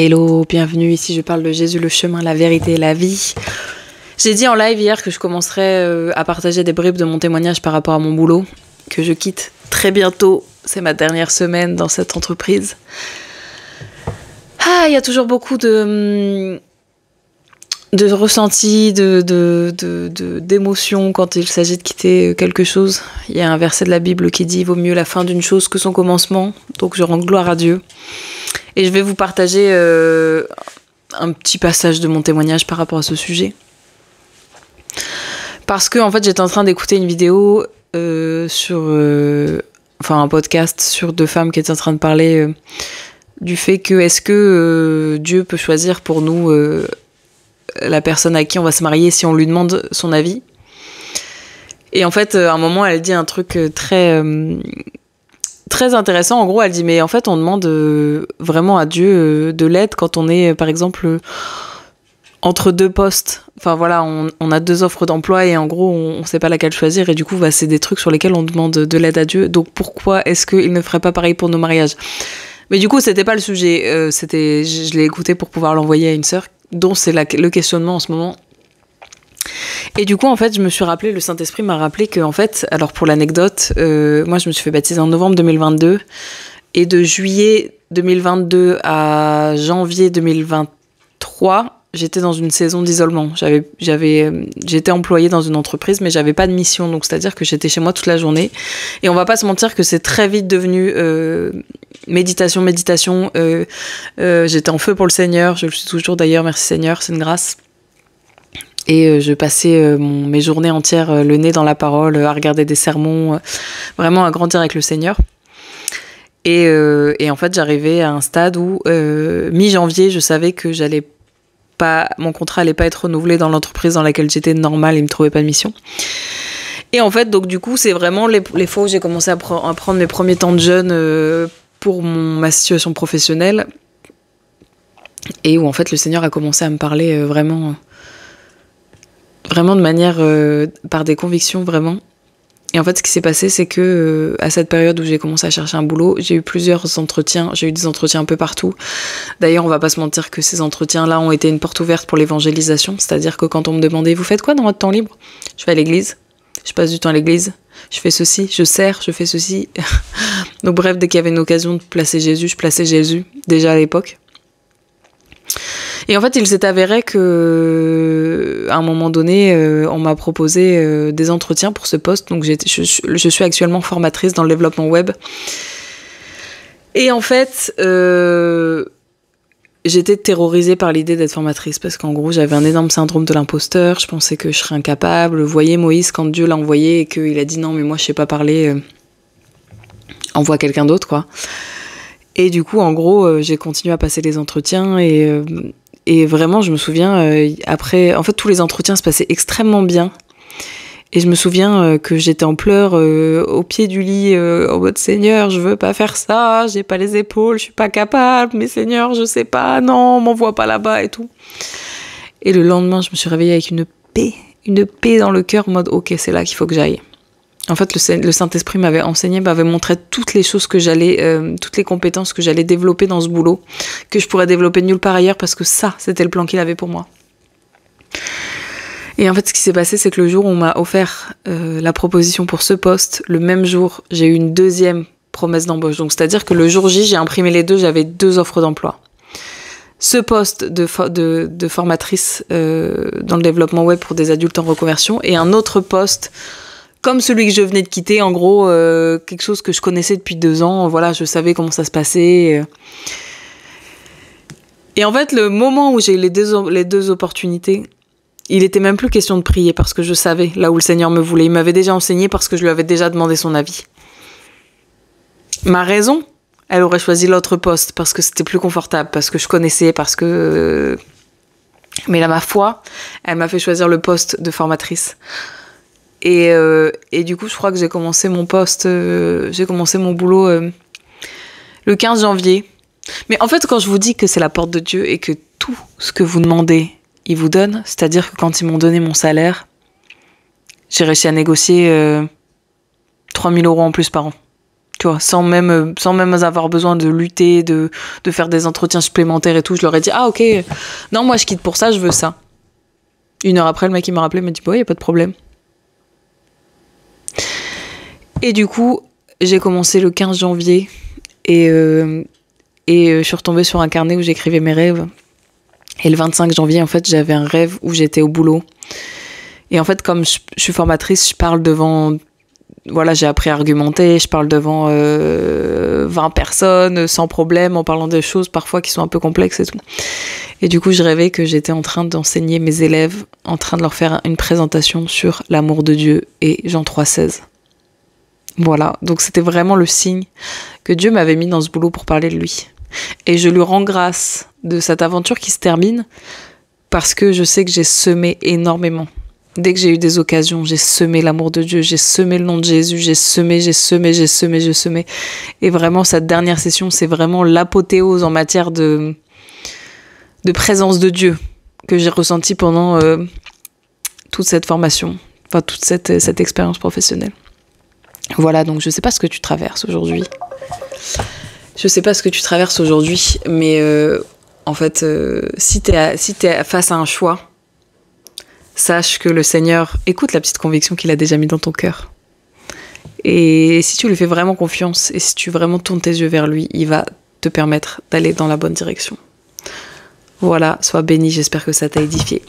Hello, bienvenue, ici je parle de Jésus, le chemin, la vérité et la vie. J'ai dit en live hier que je commencerais à partager des bribes de mon témoignage par rapport à mon boulot, que je quitte très bientôt, c'est ma dernière semaine dans cette entreprise. Il y a toujours beaucoup de ressentis, d'émotions quand il s'agit de quitter quelque chose. Il y a un verset de la Bible qui dit « Vaut mieux la fin d'une chose que son commencement », donc je rends gloire à Dieu. Et je vais vous partager un petit passage de mon témoignage par rapport à ce sujet. Parce que en fait, j'étais en train d'écouter une vidéo un podcast sur deux femmes qui étaient en train de parler du fait que est-ce que Dieu peut choisir pour nous la personne à qui on va se marier si on lui demande son avis. Et en fait, à un moment, elle dit un truc très intéressant. En gros, elle dit, mais en fait, on demande vraiment à Dieu de l'aide quand on est, par exemple, entre deux postes. Enfin voilà, on a deux offres d'emploi et en gros, on sait pas laquelle choisir. Et du coup, c'est des trucs sur lesquels on demande de l'aide à Dieu. Donc pourquoi est-ce qu'il ne ferait pas pareil pour nos mariages ? Mais du coup, c'était pas le sujet. Je l'ai écouté pour pouvoir l'envoyer à une sœur, dont c'est le questionnement en ce moment. Et du coup, en fait, je me suis rappelé, le Saint-Esprit m'a rappelé que, en fait, alors pour l'anecdote, moi, je me suis fait baptiser en novembre 2022, et de juillet 2022 à janvier 2023, j'étais dans une saison d'isolement. J'étais employée dans une entreprise, mais j'avais pas de mission, donc c'est-à-dire que j'étais chez moi toute la journée. Et on va pas se mentir que c'est très vite devenu méditation. J'étais en feu pour le Seigneur, je le suis toujours d'ailleurs, merci Seigneur, c'est une grâce. Et je passais mes journées entières le nez dans la parole, à regarder des sermons, vraiment à grandir avec le Seigneur. Et en fait, j'arrivais à un stade où, mi-janvier, je savais que mon contrat allait pas être renouvelé dans l'entreprise dans laquelle j'étais normale, il me trouvait pas de mission. Et en fait, donc du coup, c'est vraiment les fois où j'ai commencé à prendre mes premiers temps de jeûne pour ma situation professionnelle. Et où en fait, le Seigneur a commencé à me parler vraiment de manière, par des convictions vraiment. Et en fait, ce qui s'est passé, c'est que à cette période où j'ai commencé à chercher un boulot, j'ai eu plusieurs entretiens. J'ai eu des entretiens un peu partout. D'ailleurs, on va pas se mentir que ces entretiens-là ont été une porte ouverte pour l'évangélisation. C'est-à-dire que quand on me demandait « Vous faites quoi dans votre temps libre ?» Je vais à l'église. Je passe du temps à l'église. Je fais ceci. Je sers. Je fais ceci. Donc bref, dès qu'il y avait une occasion de placer Jésus, je plaçais Jésus, déjà à l'époque. Et en fait, il s'est avéré que, à un moment donné, on m'a proposé des entretiens pour ce poste. Donc, je suis actuellement formatrice dans le développement web. Et en fait, j'étais terrorisée par l'idée d'être formatrice parce qu'en gros, j'avais un énorme syndrome de l'imposteur. Je pensais que je serais incapable. Vous voyez Moïse, quand Dieu l'a envoyé et qu'il a dit non, mais moi, je sais pas parler, envoie quelqu'un d'autre, quoi. Et du coup, en gros, j'ai continué à passer les entretiens et vraiment, je me souviens, après, en fait, tous les entretiens se passaient extrêmement bien. Et je me souviens que j'étais en pleurs au pied du lit, en mode « Seigneur, je veux pas faire ça, j'ai pas les épaules, je suis pas capable, mais Seigneur, je sais pas, non, m'envoie pas là-bas et tout. » Et le lendemain, je me suis réveillée avec une paix dans le cœur, en mode « Ok, c'est là qu'il faut que j'aille. » En fait, le Saint-Esprit m'avait montré toutes les choses que toutes les compétences que j'allais développer dans ce boulot, que je pourrais développer nulle part ailleurs parce que ça, c'était le plan qu'il avait pour moi. Et en fait, ce qui s'est passé, c'est que le jour où on m'a offert la proposition pour ce poste, le même jour, j'ai eu une deuxième promesse d'embauche. Donc, c'est-à-dire que le jour J, j'ai imprimé les deux, j'avais 2 offres d'emploi. Ce poste de formatrice dans le développement web pour des adultes en reconversion et un autre poste comme celui que je venais de quitter, en gros, quelque chose que je connaissais depuis 2 ans. Voilà, je savais comment ça se passait. Et en fait, le moment où j'ai eu les deux opportunités, il était même plus question de prier parce que je savais là où le Seigneur me voulait. Il m'avait déjà enseigné parce que je lui avais déjà demandé son avis. Ma raison, elle aurait choisi l'autre poste parce que c'était plus confortable, parce que je connaissais, parce que... Mais là, ma foi, elle m'a fait choisir le poste de formatrice. Et du coup, je crois que j'ai commencé mon boulot le 15 janvier. Mais en fait, quand je vous dis que c'est la porte de Dieu et que tout ce que vous demandez, il vous donne, c'est-à-dire que quand ils m'ont donné mon salaire, j'ai réussi à négocier 3 000 € en plus par an. Tu vois, sans même avoir besoin de lutter, de faire des entretiens supplémentaires et tout. Je leur ai dit, ah ok, non, moi je quitte pour ça, je veux ça. 1 heure après, le mec il m'a rappelé, il m'a dit, ouais, y a pas de problème. Et du coup, j'ai commencé le 15 janvier et je suis retombée sur un carnet où j'écrivais mes rêves. Et le 25 janvier, en fait, j'avais un rêve où j'étais au boulot. Et en fait, comme je suis formatrice, je parle devant... Voilà, j'ai appris à argumenter, je parle devant 20 personnes sans problème, en parlant des choses parfois qui sont un peu complexes et tout. Et du coup, je rêvais que j'étais en train d'enseigner mes élèves, en train de leur faire une présentation sur l'amour de Dieu et Jean 3,16. Voilà, donc c'était vraiment le signe que Dieu m'avait mis dans ce boulot pour parler de lui. Et je lui rends grâce de cette aventure qui se termine parce que je sais que j'ai semé énormément. Dès que j'ai eu des occasions, j'ai semé l'amour de Dieu, j'ai semé le nom de Jésus, j'ai semé. Et vraiment, cette dernière session, c'est vraiment l'apothéose en matière de présence de Dieu que j'ai ressenti pendant toute cette formation, enfin toute cette expérience professionnelle. Voilà, donc je sais pas ce que tu traverses aujourd'hui. Mais en fait, si t'es face à un choix, sache que le Seigneur écoute la petite conviction qu'il a déjà mis dans ton cœur. Et si tu lui fais vraiment confiance et si tu vraiment tournes tes yeux vers lui, il va te permettre d'aller dans la bonne direction. Voilà, sois béni, j'espère que ça t'a édifié.